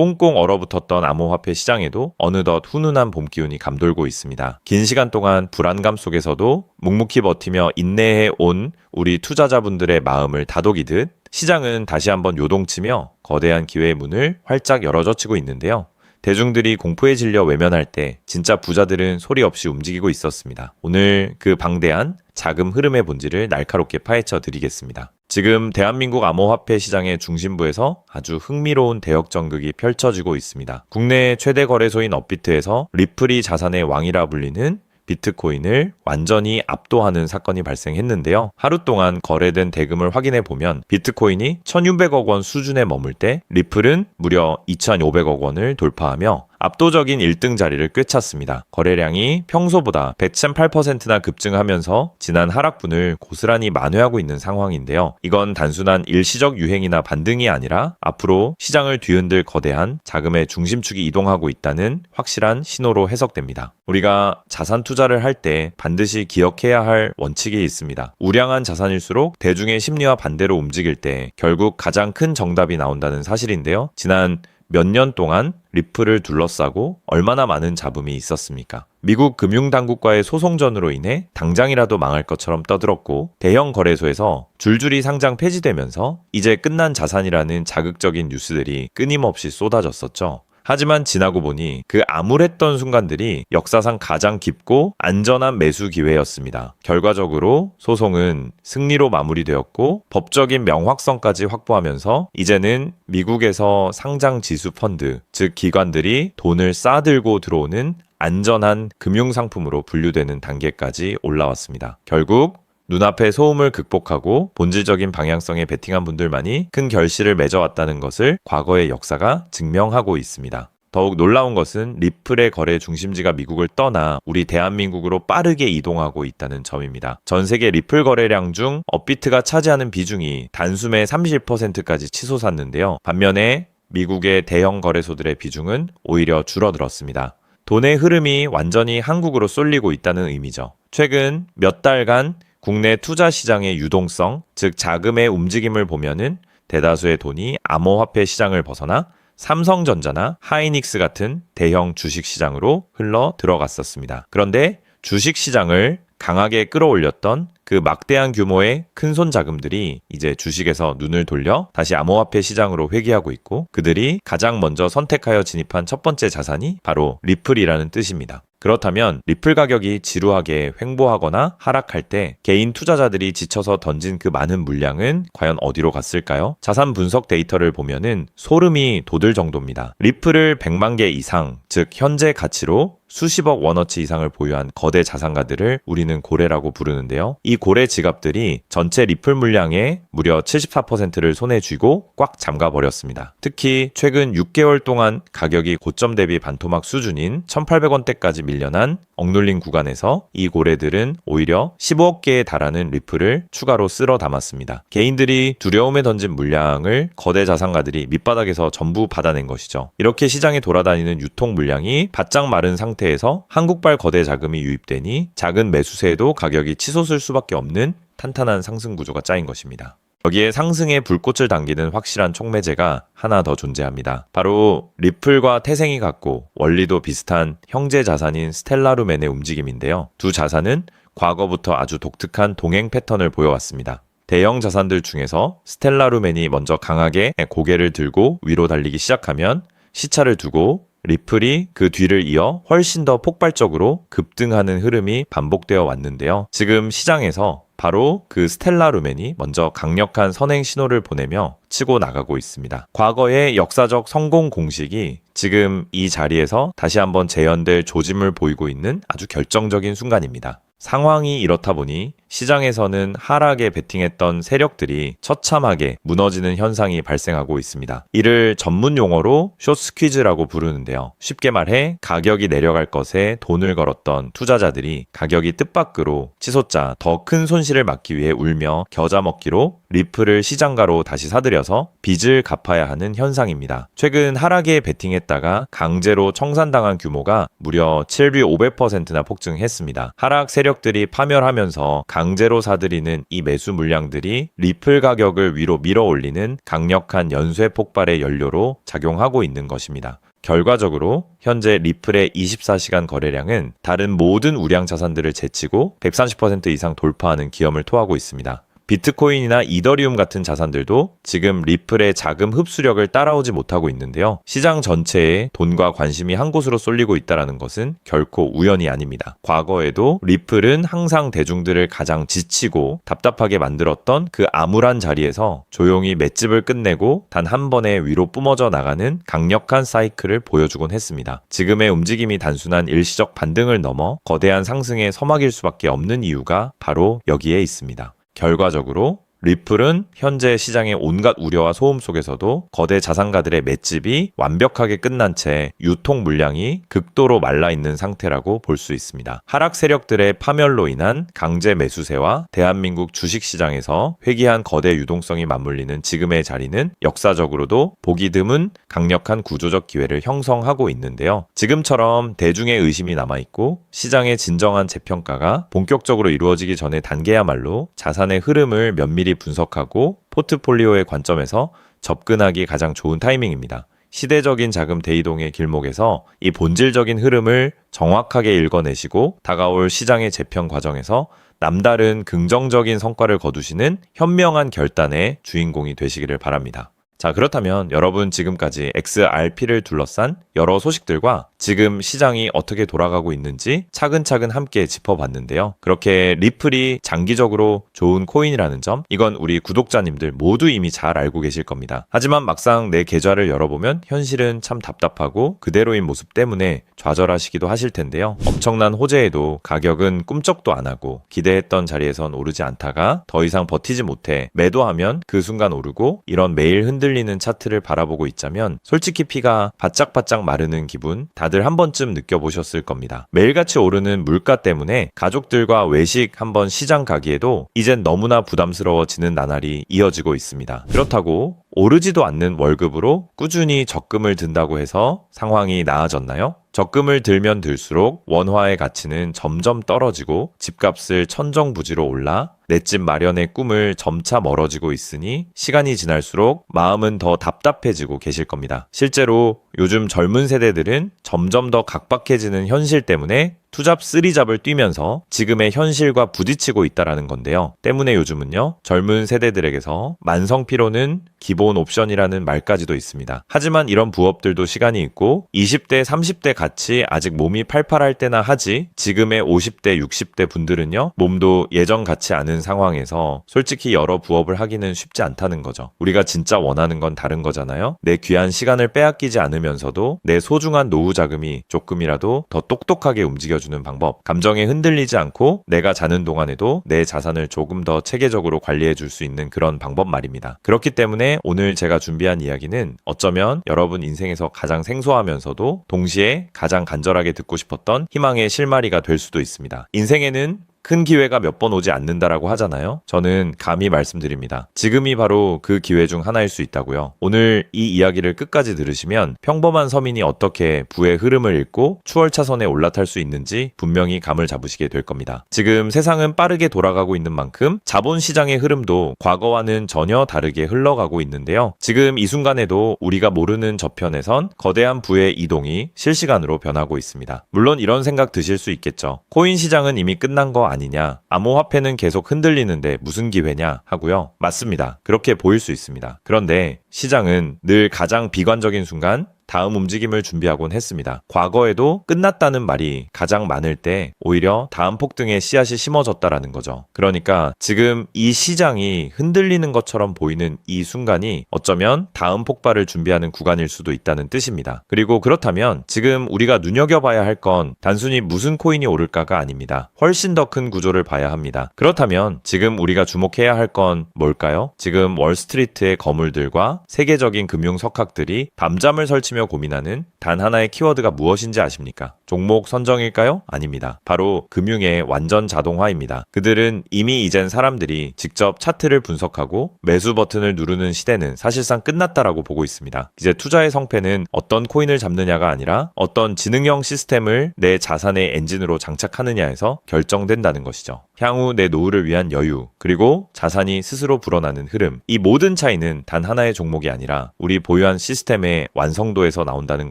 꽁꽁 얼어붙었던 암호화폐 시장에도 어느덧 훈훈한 봄 기운이 감돌고 있습니다. 긴 시간 동안 불안감 속에서도 묵묵히 버티며 인내해 온 우리 투자자분들의 마음을 다독이듯 시장은 다시 한번 요동치며 거대한 기회의 문을 활짝 열어젖히고 있는데요. 대중들이 공포에 질려 외면할 때 진짜 부자들은 소리 없이 움직이고 있었습니다. 오늘 그 방대한 자금 흐름의 본질을 날카롭게 파헤쳐 드리겠습니다. 지금 대한민국 암호화폐 시장의 중심부에서 아주 흥미로운 대역 전극이 펼쳐지고 있습니다. 국내 최대 거래소인 업비트에서 리플이 자산의 왕이라 불리는 비트코인을 완전히 압도하는 사건이 발생했는데요. 하루 동안 거래된 대금을 확인해 보면 비트코인이 1,600억 원 수준에 머물 때 리플은 무려 2,500억 원을 돌파하며 압도적인 1등 자리를 꿰찼습니다. 거래량이 평소보다 108%나 급증하면서 지난 하락분을 고스란히 만회하고 있는 상황인데요. 이건 단순한 일시적 유행이나 반등이 아니라 앞으로 시장을 뒤흔들 거대한 자금의 중심축이 이동하고 있다는 확실한 신호로 해석됩니다. 우리가 자산 투자를 할 때 반드시 기억해야 할 원칙이 있습니다. 우량한 자산일수록 대중의 심리와 반대로 움직일 때 결국 가장 큰 정답이 나온다는 사실인데요. 지난 몇 년 동안 리플을 둘러싸고 얼마나 많은 잡음이 있었습니까? 미국 금융당국과의 소송전으로 인해 당장이라도 망할 것처럼 떠들었고 대형 거래소에서 줄줄이 상장 폐지되면서 이제 끝난 자산이라는 자극적인 뉴스들이 끊임없이 쏟아졌었죠. 하지만 지나고 보니 그 암울했던 순간들이 역사상 가장 깊고 안전한 매수 기회였습니다. 결과적으로 소송은 승리로 마무리되었고 법적인 명확성까지 확보하면서 이제는 미국에서 상장 지수 펀드, 즉 기관들이 돈을 쌓아들고 들어오는 안전한 금융상품으로 분류되는 단계까지 올라왔습니다. 결국 눈앞의 소음을 극복하고 본질적인 방향성에 베팅한 분들만이 큰 결실을 맺어왔다는 것을 과거의 역사가 증명하고 있습니다. 더욱 놀라운 것은 리플의 거래 중심지가 미국을 떠나 우리 대한민국으로 빠르게 이동하고 있다는 점입니다. 전 세계 리플 거래량 중 업비트가 차지하는 비중이 단숨에 30%까지 치솟았는데요. 반면에 미국의 대형 거래소들의 비중은 오히려 줄어들었습니다. 돈의 흐름이 완전히 한국으로 쏠리고 있다는 의미죠. 최근 몇 달간 국내 투자 시장의 유동성, 즉 자금의 움직임을 보면은 대다수의 돈이 암호화폐 시장을 벗어나 삼성전자나 하이닉스 같은 대형 주식 시장으로 흘러 들어갔었습니다. 그런데 주식 시장을 강하게 끌어올렸던 그 막대한 규모의 큰손 자금들이 이제 주식에서 눈을 돌려 다시 암호화폐 시장으로 회귀하고 있고 그들이 가장 먼저 선택하여 진입한 첫 번째 자산이 바로 리플이라는 뜻입니다. 그렇다면 리플 가격이 지루하게 횡보하거나 하락할 때 개인 투자자들이 지쳐서 던진 그 많은 물량은 과연 어디로 갔을까요? 자산 분석 데이터를 보면은 소름이 돋을 정도입니다. 리플을 100만 개 이상, 즉 현재 가치로 수십억 원어치 이상을 보유한 거대 자산가들을 우리는 고래라고 부르는데요. 이 고래 지갑들이 전체 리플 물량의 무려 74%를 손에 쥐고 꽉 잠가버렸습니다. 특히 최근 6개월 동안 가격이 고점 대비 반토막 수준인 1,800원대까지 밀려난 억눌린 구간에서 이 고래들은 오히려 15억 개에 달하는 리플을 추가로 쓸어 담았습니다. 개인들이 두려움에 던진 물량을 거대 자산가들이 밑바닥에서 전부 받아낸 것이죠. 이렇게 시장에 돌아다니는 유통 물량이 바짝 마른 상태에서 한국발 거대 자금이 유입되니 작은 매수세에도 가격이 치솟을 수밖에 없는 탄탄한 상승 구조가 짜인 것입니다. 여기에 상승의 불꽃을 당기는 확실한 촉매제가 하나 더 존재합니다. 바로 리플과 태생이 같고 원리도 비슷한 형제 자산인 스텔라루멘의 움직임인데요. 두 자산은 과거부터 아주 독특한 동행 패턴을 보여왔습니다. 대형 자산들 중에서 스텔라루멘이 먼저 강하게 고개를 들고 위로 달리기 시작하면 시차를 두고 리플이 그 뒤를 이어 훨씬 더 폭발적으로 급등하는 흐름이 반복되어 왔는데요. 지금 시장에서 바로 그 스텔라루멘이 먼저 강력한 선행 신호를 보내며 치고 나가고 있습니다. 과거의 역사적 성공 공식이 지금 이 자리에서 다시 한번 재현될 조짐을 보이고 있는 아주 결정적인 순간입니다. 상황이 이렇다 보니 시장에서는 하락에 베팅했던 세력들이 처참하게 무너지는 현상이 발생하고 있습니다. 이를 전문 용어로 숏스퀴즈라고 부르는데요. 쉽게 말해 가격이 내려갈 것에 돈을 걸었던 투자자들이 가격이 뜻밖으로 치솟자 더 큰 손실을 막기 위해 울며 겨자 먹기로 리플을 시장가로 다시 사들여서 빚을 갚아야 하는 현상입니다. 최근 하락에 베팅했다가 강제로 청산당한 규모가 무려 7비 500%나 폭증했습니다. 하락 세력들이 파멸하면서 강제로 사들이는 이 매수 물량들이 리플 가격을 위로 밀어 올리는 강력한 연쇄 폭발의 연료로 작용하고 있는 것입니다. 결과적으로 현재 리플의 24시간 거래량은 다른 모든 우량 자산들을 제치고 130% 이상 돌파하는 기염을 토하고 있습니다. 비트코인이나 이더리움 같은 자산들도 지금 리플의 자금 흡수력을 따라오지 못하고 있는데요. 시장 전체에 돈과 관심이 한 곳으로 쏠리고 있다는 것은 결코 우연이 아닙니다. 과거에도 리플은 항상 대중들을 가장 지치고 답답하게 만들었던 그 암울한 자리에서 조용히 맷집을 끝내고 단 한 번에 위로 뿜어져 나가는 강력한 사이클을 보여주곤 했습니다. 지금의 움직임이 단순한 일시적 반등을 넘어 거대한 상승의 서막일 수밖에 없는 이유가 바로 여기에 있습니다. 결과적으로 리플은 현재 시장의 온갖 우려와 소음 속에서도 거대 자산가들의 맷집이 완벽하게 끝난 채 유통 물량이 극도로 말라있는 상태라고 볼 수 있습니다. 하락 세력들의 파멸로 인한 강제 매수세와 대한민국 주식시장에서 회귀한 거대 유동성이 맞물리는 지금의 자리는 역사적으로도 보기 드문 강력한 구조적 기회를 형성하고 있는데요. 지금처럼 대중의 의심이 남아있고 시장의 진정한 재평가가 본격적으로 이루어지기 전의 단계야말로 자산의 흐름을 면밀히 분석하고 포트폴리오의 관점에서 접근하기 가장 좋은 타이밍입니다. 시대적인 자금 대이동의 길목에서 이 본질적인 흐름을 정확하게 읽어내시고 다가올 시장의 재평 과정에서 남다른 긍정적인 성과를 거두시는 현명한 결단의 주인공이 되시기를 바랍니다. 자, 그렇다면 여러분 지금까지 XRP를 둘러싼 여러 소식들과 지금 시장이 어떻게 돌아가고 있는지 차근차근 함께 짚어봤는데요. 그렇게 리플이 장기적으로 좋은 코인이라는 점, 이건 우리 구독자님들 모두 이미 잘 알고 계실 겁니다. 하지만 막상 내 계좌를 열어보면 현실은 참 답답하고 그대로인 모습 때문에 좌절하시기도 하실 텐데요. 엄청난 호재에도 가격은 꿈쩍도 안 하고 기대했던 자리에선 오르지 않다가 더 이상 버티지 못해 매도하면 그 순간 오르고, 이런 매일 흔들리는 차트를 바라보고 있자면 솔직히 피가 바짝바짝 마르는 기분 다들 한 번쯤 느껴보셨을 겁니다. 매일같이 오르는 물가 때문에 가족들과 외식 한번 시장 가기에도 이젠 너무나 부담스러워지는 나날이 이어지고 있습니다. 그렇다고 오르지도 않는 월급으로 꾸준히 적금을 든다고 해서 상황이 나아졌나요? 적금을 들면 들수록 원화의 가치는 점점 떨어지고 집값을 천정부지로 올라 내 집 마련의 꿈을 점차 멀어지고 있으니 시간이 지날수록 마음은 더 답답해지고 계실 겁니다. 실제로 요즘 젊은 세대들은 점점 더 각박해지는 현실 때문에 투잡 쓰리잡을 뛰면서 지금의 현실과 부딪히고 있다라는 건데요. 때문에 요즘은요, 젊은 세대들에게서 만성 피로는 기본 옵션이라는 말까지도 있습니다. 하지만 이런 부업들도 시간이 있고 20대, 30대 같이 아직 몸이 팔팔할 때나 하지, 지금의 50대, 60대 분들은요, 몸도 예전 같지 않은 상황에서 솔직히 여러 부업을 하기는 쉽지 않다는 거죠. 우리가 진짜 원하는 건 다른 거잖아요. 내 귀한 시간을 빼앗기지 않으면서도 내 소중한 노후 자금이 조금이라도 더 똑똑하게 움직여주는 방법, 감정에 흔들리지 않고 내가 자는 동안에도 내 자산을 조금 더 체계적으로 관리해 줄 수 있는 그런 방법 말입니다. 그렇기 때문에 오늘 제가 준비한 이야기는 어쩌면 여러분 인생에서 가장 생소하면서도 동시에 가장 간절하게 듣고 싶었던 희망의 실마리가 될 수도 있습니다. 인생에는 큰 기회가 몇 번 오지 않는다라고 하잖아요. 저는 감히 말씀드립니다. 지금이 바로 그 기회 중 하나일 수 있다고요. 오늘 이 이야기를 끝까지 들으시면 평범한 서민이 어떻게 부의 흐름을 읽고 추월차선에 올라탈 수 있는지 분명히 감을 잡으시게 될 겁니다. 지금 세상은 빠르게 돌아가고 있는 만큼 자본시장의 흐름도 과거와는 전혀 다르게 흘러가고 있는데요. 지금 이 순간에도 우리가 모르는 저편에선 거대한 부의 이동이 실시간으로 변하고 있습니다. 물론 이런 생각 드실 수 있겠죠. 코인 시장은 이미 끝난 거 아니냐, 암호화폐는 계속 흔들리는데 무슨 기회냐 하고요. 맞습니다. 그렇게 보일 수 있습니다. 그런데 시장은 늘 가장 비관적인 순간 다음 움직임을 준비하곤 했습니다. 과거에도 끝났다는 말이 가장 많을 때 오히려 다음 폭등의 씨앗이 심어졌다라는 거죠. 그러니까 지금 이 시장이 흔들리는 것처럼 보이는 이 순간이 어쩌면 다음 폭발을 준비하는 구간일 수도 있다는 뜻입니다. 그리고 그렇다면 지금 우리가 눈여겨봐야 할 건 단순히 무슨 코인이 오를까가 아닙니다. 훨씬 더 큰 구조를 봐야 합니다. 그렇다면 지금 우리가 주목해야 할 건 뭘까요? 지금 월스트리트의 거물들과 세계적인 금융 석학들이 밤잠을 설치며 찾으며 고민하는 단 하나의 키워드가 무엇인지 아십니까? 종목 선정일까요? 아닙니다. 바로 금융의 완전 자동화입니다. 그들은 이미 이젠 사람들이 직접 차트를 분석하고 매수 버튼을 누르는 시대는 사실상 끝났다라고 보고 있습니다. 이제 투자의 성패는 어떤 코인을 잡느냐가 아니라 어떤 지능형 시스템을 내 자산의 엔진으로 장착하느냐에서 결정된다는 것이죠. 향후 내 노후를 위한 여유, 그리고 자산이 스스로 불어나는 흐름, 이 모든 차이는 단 하나의 종목이 아니라 우리 보유한 시스템의 완성도에서 나온다는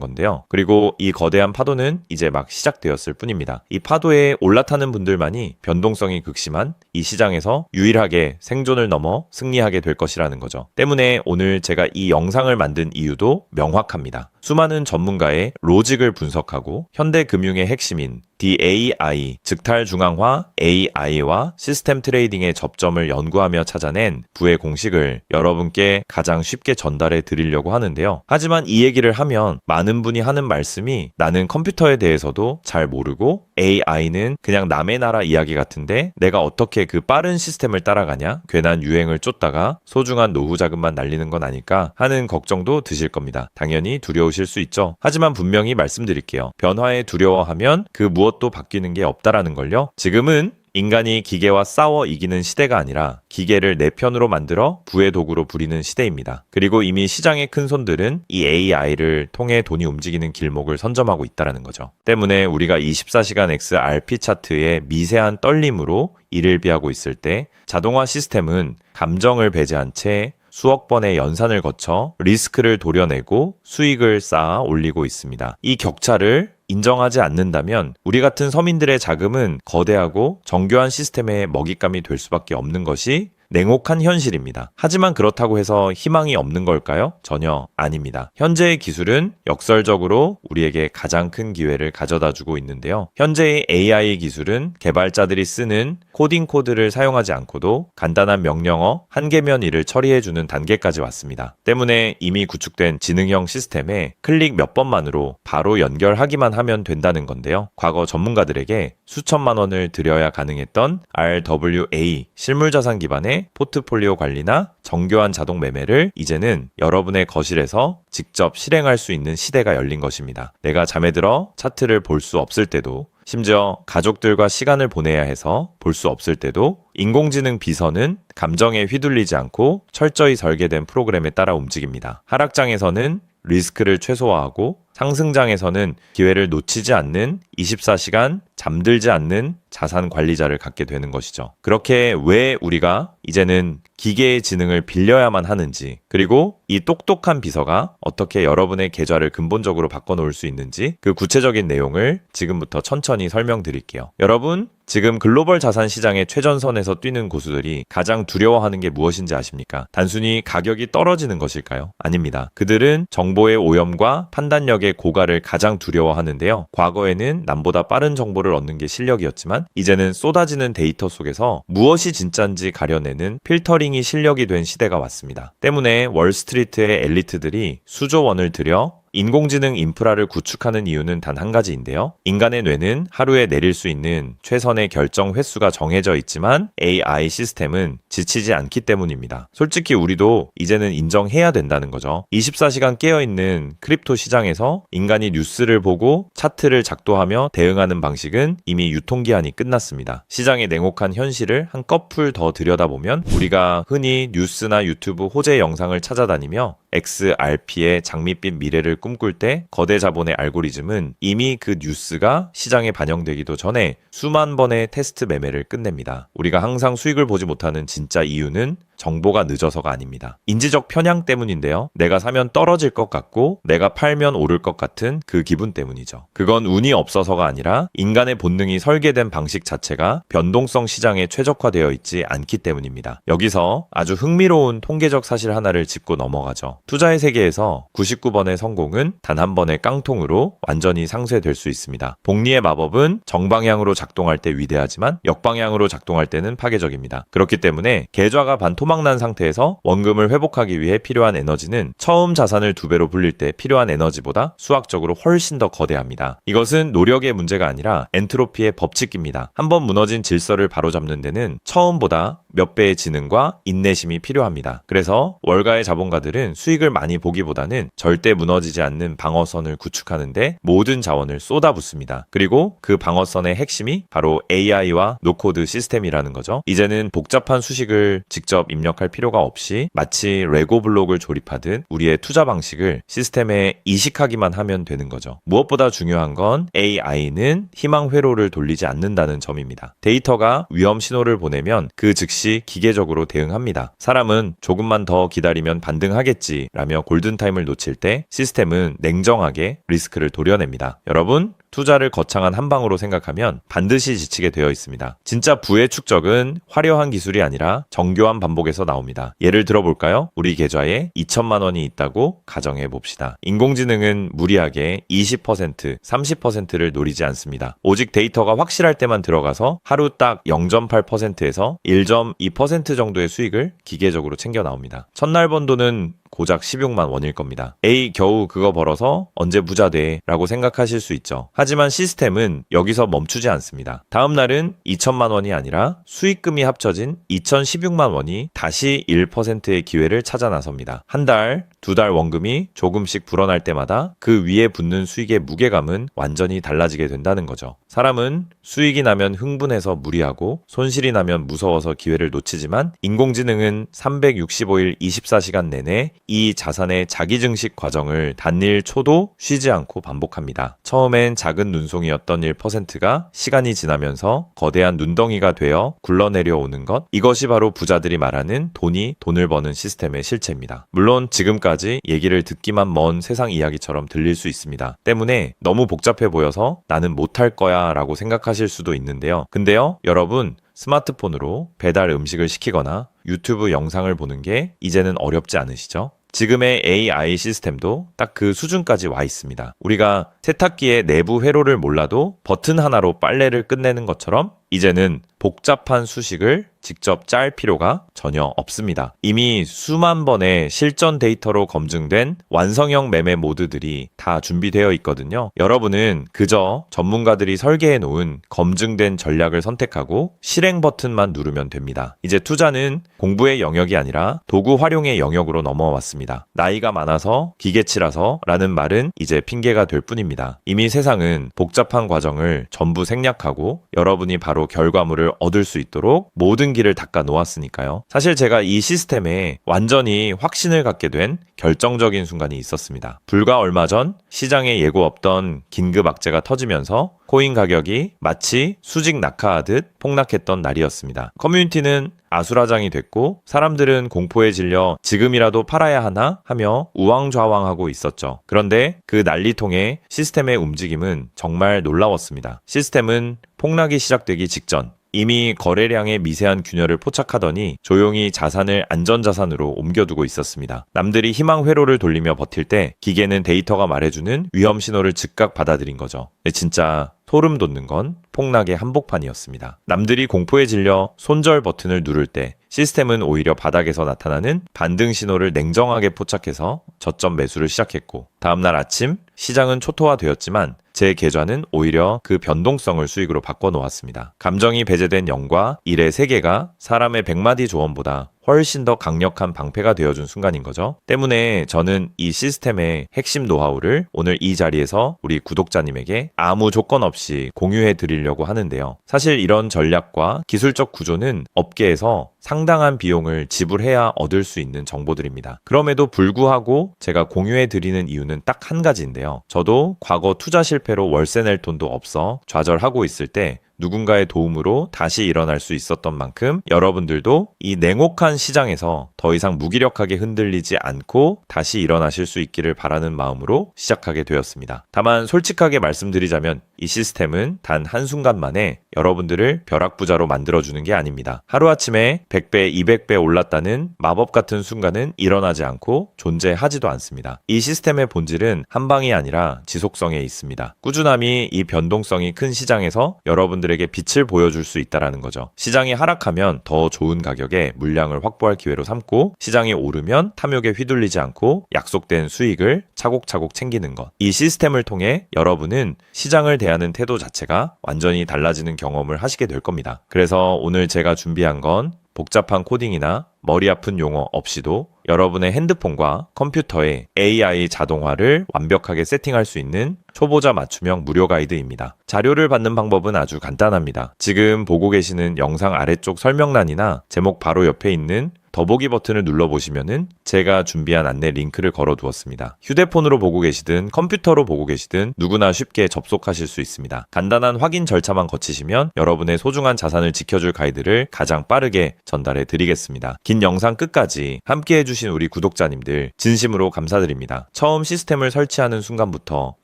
건데요. 그리고 이 거대한 파도는 이제 막 시작되었을 뿐입니다. 이 파도에 올라타는 분들만이 변동성이 극심한 이 시장에서 유일하게 생존을 넘어 승리하게 될 것이라는 거죠. 때문에 오늘 제가 이 영상을 만든 이유도 명확합니다. 수많은 전문가의 로직을 분석하고 현대 금융의 핵심인 DAI, 즉 탈중앙화 AI와 시스템 트레이딩의 접점을 연구하며 찾아낸 부의 공식을 여러분께 가장 쉽게 전달해 드리려고 하는데요. 하지만 이 얘기를 하면 많은 분이 하는 말씀이 나는 컴퓨터에 대해서도 잘 모르고 AI는 그냥 남의 나라 이야기 같은데 내가 어떻게 그 빠른 시스템을 따라가냐? 괜한 유행을 쫓다가 소중한 노후 자금만 날리는 건 아닐까 하는 걱정도 드실 겁니다. 당연히 두려우실 수 있죠. 하지만 분명히 말씀드릴게요. 변화에 두려워하면 그 무엇도 바뀌는 게 없다라는 걸요. 지금은 인간이 기계와 싸워 이기는 시대가 아니라 기계를 내 편으로 만들어 부의 도구로 부리는 시대입니다. 그리고 이미 시장의 큰손들은 이 AI를 통해 돈이 움직이는 길목을 선점하고 있다는 거죠. 때문에 우리가 24시간 XRP 차트의 미세한 떨림으로 이를 비하고 있을 때 자동화 시스템은 감정을 배제한 채 수억 번의 연산을 거쳐 리스크를 도려내고 수익을 쌓아 올리고 있습니다. 이 격차를 인정하지 않는다면 우리 같은 서민들의 자금은 거대하고 정교한 시스템의 먹잇감이 될 수밖에 없는 것이 냉혹한 현실입니다. 하지만 그렇다고 해서 희망이 없는 걸까요? 전혀 아닙니다. 현재의 기술은 역설적으로 우리에게 가장 큰 기회를 가져다 주고 있는데요. 현재의 AI 기술은 개발자들이 쓰는 코딩 코드를 사용하지 않고도 간단한 명령어 한 개면 일을 처리해주는 단계까지 왔습니다. 때문에 이미 구축된 지능형 시스템에 클릭 몇 번만으로 바로 연결하기만 하면 된다는 건데요. 과거 전문가들에게 수천만 원을 들여야 가능했던 RWA 실물자산 기반의 포트폴리오 관리나 정교한 자동 매매를 이제는 여러분의 거실에서 직접 실행할 수 있는 시대가 열린 것입니다. 내가 잠에 들어 차트를 볼 수 없을 때도, 심지어 가족들과 시간을 보내야 해서 볼 수 없을 때도 인공지능 비서는 감정에 휘둘리지 않고 철저히 설계된 프로그램에 따라 움직입니다. 하락장에서는 리스크를 최소화하고 상승장에서는 기회를 놓치지 않는 24시간 잠들지 않는 자산 관리자를 갖게 되는 것이죠. 그렇게 왜 우리가 이제는 기계의 지능을 빌려야만 하는지, 그리고 이 똑똑한 비서가 어떻게 여러분의 계좌를 근본적으로 바꿔놓을 수 있는지 그 구체적인 내용을 지금부터 천천히 설명드릴게요. 여러분, 지금 글로벌 자산 시장의 최전선에서 뛰는 고수들이 가장 두려워하는 게 무엇인지 아십니까? 단순히 가격이 떨어지는 것일까요? 아닙니다. 그들은 정보의 오염과 판단력의 고갈을 가장 두려워하는데요. 과거에는 남보다 빠른 정보를 얻는 게 실력이었지만 이제는 쏟아지는 데이터 속에서 무엇이 진짜인지 가려내는 필터링이 실력이 된 시대가 왔습니다. 때문에 월스트리트의 엘리트들이 수조 원을 들여 인공지능 인프라를 구축하는 이유는 단 한 가지인데요. 인간의 뇌는 하루에 내릴 수 있는 최선의 결정 횟수가 정해져 있지만 AI 시스템은 지치지 않기 때문입니다. 솔직히 우리도 이제는 인정해야 된다는 거죠. 24시간 깨어있는 크립토 시장에서 인간이 뉴스를 보고 차트를 작도하며 대응하는 방식은 이미 유통기한이 끝났습니다. 시장의 냉혹한 현실을 한꺼풀 더 들여다보면 우리가 흔히 뉴스나 유튜브 호재 영상을 찾아다니며 XRP의 장밋빛 미래를 꿈꿀 때 거대 자본의 알고리즘은 이미 그 뉴스가 시장에 반영되기도 전에 수만 번의 테스트 매매를 끝냅니다. 우리가 항상 수익을 보지 못하는 진짜 이유는 정보가 늦어서가 아닙니다. 인지적 편향 때문인데요. 내가 사면 떨어질 것 같고 내가 팔면 오를 것 같은 그 기분 때문이죠. 그건 운이 없어서가 아니라 인간의 본능이 설계된 방식 자체가 변동성 시장에 최적화되어 있지 않기 때문입니다. 여기서 아주 흥미로운 통계적 사실 하나를 짚고 넘어가죠. 투자의 세계에서 99번의 성공은 단 한 번의 깡통으로 완전히 상쇄될 수 있습니다. 복리의 마법은 정방향으로 작동할 때 위대하지만 역방향으로 작동할 때는 파괴적입니다. 그렇기 때문에 계좌가 반토막난 상태에서 원금을 회복하기 위해 필요한 에너지는 처음 자산을 2배로 불릴 때 필요한 에너지보다 수학적으로 훨씬 더 거대합니다. 이것은 노력의 문제가 아니라 엔트로피의 법칙입니다. 한번 무너진 질서를 바로잡는 데는 처음보다 몇 배의 지능과 인내심이 필요합니다. 그래서 월가의 자본가들은 수익을 많이 보기보다는 절대 무너지지 않는 방어선을 구축하는데 모든 자원을 쏟아붓습니다. 그리고 그 방어선의 핵심이 바로 AI와 노코드 시스템이라는 거죠. 이제는 복잡한 수식을 직접 입력할 필요가 없이 마치 레고 블록을 조립하듯 우리의 투자 방식을 시스템에 이식하기만 하면 되는 거죠. 무엇보다 중요한 건 AI는 희망 회로를 돌리지 않는다는 점입니다. 데이터가 위험 신호를 보내면 그 즉시 기계적으로 대응합니다. 사람은 조금만 더 기다리면 반등하겠지라며 골든타임을 놓칠 때 시스템은 냉정하게 리스크를 도려냅니다. 여러분, 투자를 거창한 한 방으로 생각하면 반드시 지치게 되어 있습니다. 진짜 부의 축적은 화려한 기술이 아니라 정교한 반복에서 나옵니다. 예를 들어볼까요? 우리 계좌에 2천만 원이 있다고 가정해 봅시다. 인공지능은 무리하게 20%, 30%를 노리지 않습니다. 오직 데이터가 확실할 때만 들어가서 하루 딱 0.8%에서 1.2% 정도의 수익을 기계적으로 챙겨 나옵니다. 첫날 번 돈은 고작 16만 원일 겁니다. 에이, 겨우 그거 벌어서 언제 부자 돼? 라고 생각하실 수 있죠. 하지만 시스템은 여기서 멈추지 않습니다. 다음 날은 2천만 원이 아니라 수익금이 합쳐진 2,016만 원이 다시 1%의 기회를 찾아 나섭니다. 한 달, 두 달 원금이 조금씩 불어날 때마다 그 위에 붙는 수익의 무게감은 완전히 달라지게 된다는 거죠. 사람은 수익이 나면 흥분해서 무리하고 손실이 나면 무서워서 기회를 놓치지만 인공지능은 365일 24시간 내내 이 자산의 자기증식 과정을 단일 초도 쉬지 않고 반복합니다. 처음엔 작은 눈송이였던 1%가 시간이 지나면서 거대한 눈덩이가 되어 굴러내려오는 것, 이것이 바로 부자들이 말하는 돈이 돈을 버는 시스템의 실체입니다. 물론 지금까지 얘기를 듣기만 먼 세상 이야기처럼 들릴 수 있습니다. 때문에 너무 복잡해 보여서 나는 못할 거야 라고 생각하실 수도 있는데요. 근데요, 여러분, 스마트폰으로 배달 음식을 시키거나 유튜브 영상을 보는 게 이제는 어렵지 않으시죠? 지금의 AI 시스템도 딱 그 수준까지 와 있습니다. 우리가 세탁기의 내부 회로를 몰라도 버튼 하나로 빨래를 끝내는 것처럼 이제는 복잡한 수식을 직접 짤 필요가 전혀 없습니다. 이미 수만 번의 실전 데이터로 검증된 완성형 매매 모드들이 다 준비되어 있거든요. 여러분은 그저 전문가들이 설계해 놓은 검증된 전략을 선택하고 실행 버튼만 누르면 됩니다. 이제 투자는 공부의 영역이 아니라 도구 활용의 영역으로 넘어왔습니다. 나이가 많아서 기계치라서 라는 말은 이제 핑계가 될 뿐입니다. 이미 세상은 복잡한 과정을 전부 생략하고 여러분이 바로 결과물을 얻을 수 있도록 모든 길을 닦아 놓았으니까요. 사실 제가 이 시스템에 완전히 확신을 갖게 된 결정적인 순간이 있었습니다. 불과 얼마 전 시장에 예고 없던 긴급 악재가 터지면서 코인 가격이 마치 수직 낙하하듯 폭락했던 날이었습니다. 커뮤니티는 아수라장이 됐고 사람들은 공포에 질려 지금이라도 팔아야 하나 하며 우왕좌왕하고 있었죠. 그런데 그 난리통의 시스템의 움직임은 정말 놀라웠습니다. 시스템은 폭락이 시작되기 직전 이미 거래량의 미세한 균열을 포착하더니 조용히 자산을 안전자산으로 옮겨두고 있었습니다. 남들이 희망 회로를 돌리며 버틸 때 기계는 데이터가 말해주는 위험 신호를 즉각 받아들인 거죠. 진짜 소름 돋는 건 폭락의 한복판이었습니다. 남들이 공포에 질려 손절 버튼을 누를 때 시스템은 오히려 바닥에서 나타나는 반등 신호를 냉정하게 포착해서 저점 매수를 시작했고 다음날 아침 시장은 초토화되었지만 제 계좌는 오히려 그 변동성을 수익으로 바꿔놓았습니다. 감정이 배제된 0과 1의 세계가 사람의 100마디 조언보다 훨씬 더 강력한 방패가 되어준 순간인 거죠. 때문에 저는 이 시스템의 핵심 노하우를 오늘 이 자리에서 우리 구독자님에게 아무 조건 없이 공유해 드리려고 하는데요. 사실 이런 전략과 기술적 구조는 업계에서 상당한 비용을 지불해야 얻을 수 있는 정보들입니다. 그럼에도 불구하고 제가 공유해 드리는 이유는 딱 한 가지인데요. 저도 과거 투자 실패로 월세 낼 돈도 없어 좌절하고 있을 때 누군가의 도움으로 다시 일어날 수 있었던 만큼 여러분들도 이 냉혹한 시장에서 더 이상 무기력하게 흔들리지 않고 다시 일어나실 수 있기를 바라는 마음으로 시작하게 되었습니다. 다만 솔직하게 말씀드리자면 이 시스템은 단 한순간 만에 여러분들을 벼락부자로 만들어주는 게 아닙니다. 하루아침에 100배, 200배 올랐다는 마법 같은 순간은 일어나지 않고 존재하지도 않습니다. 이 시스템의 본질은 한 방이 아니라 지속성에 있습니다. 꾸준함이 이 변동성이 큰 시장에서 여러분들에게 빛을 보여줄 수 있다는 거죠. 시장이 하락하면 더 좋은 가격에 물량을 확보할 기회로 삼고 시장이 오르면 탐욕에 휘둘리지 않고 약속된 수익을 차곡차곡 챙기는 것. 이 시스템을 통해 여러분은 시장을 대하는 태도 자체가 완전히 달라지는 경험을 하시게 될 겁니다. 그래서 오늘 제가 준비한 건 복잡한 코딩이나 머리 아픈 용어 없이도 여러분의 핸드폰과 컴퓨터에 AI 자동화를 완벽하게 세팅할 수 있는 초보자 맞춤형 무료 가이드입니다. 자료를 받는 방법은 아주 간단합니다. 지금 보고 계시는 영상 아래쪽 설명란이나 제목 바로 옆에 있는 더보기 버튼을 눌러보시면은 제가 준비한 안내 링크를 걸어 두었습니다. 휴대폰으로 보고 계시든 컴퓨터로 보고 계시든 누구나 쉽게 접속하실 수 있습니다. 간단한 확인 절차만 거치시면 여러분의 소중한 자산을 지켜줄 가이드를 가장 빠르게 전달해 드리겠습니다. 긴 영상 끝까지 함께 해주신 우리 구독자님들 진심으로 감사드립니다. 처음 시스템을 설치하는 순간부터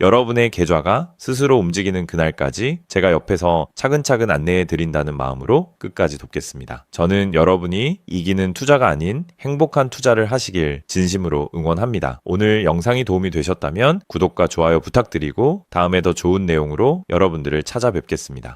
여러분의 계좌가 스스로 움직이는 그날까지 제가 옆에서 차근차근 안내해 드린다는 마음으로 끝까지 돕겠습니다. 저는 여러분이 이기는 투자가 아닌 행복한 투자를 하시길 진심으로 응원합니다. 오늘 영상이 도움이 되셨다면 구독과 좋아요 부탁드리고 다음에 더 좋은 내용으로 여러분들을 찾아뵙겠습니다.